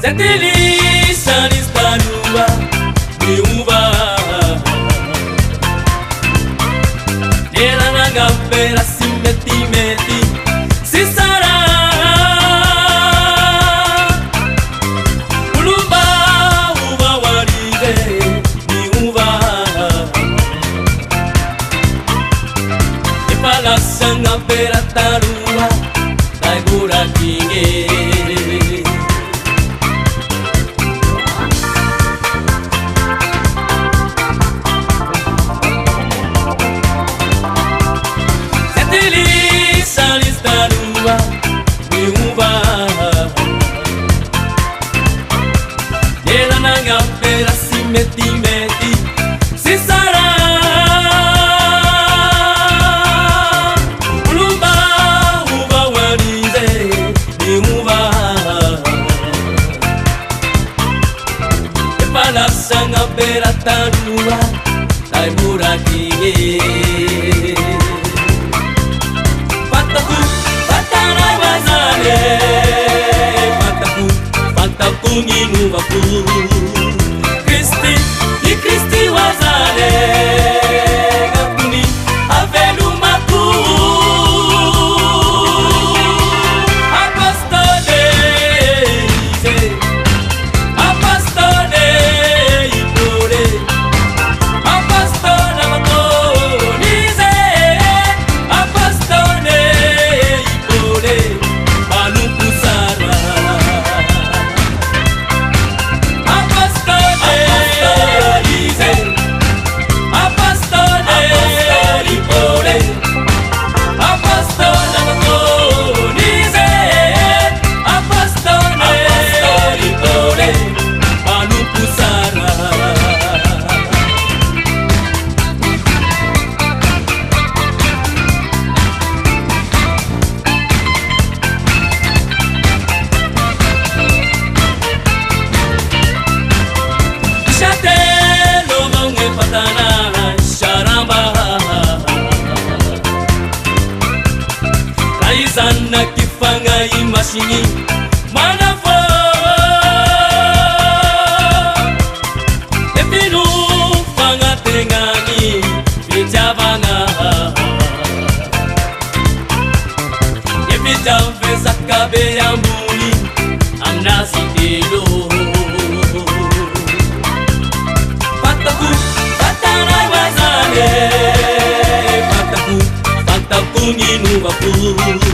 Zetilisha nistarua niuva Nela nanga pera simeti meti Sisara Ulumba uva warize niuva Epala sanga pera tarua Taigura kinge Meti meti Sisara Ulumba uva warize ni uva Epala sanga pera tarua Taimura kinge Pataku patara wazane Pataku nginuvaku Kristi wazale Gapuni avelu maku Apostole Apostole Ipore Apostole Makonize Apostole Ipore Anukusara Sana kifanga imashini manafo Epinu fanga tengani Vijavanga Epita vesa kabe yambuni Amnasi tilo Pataku patana wazane Pataku nginuvaku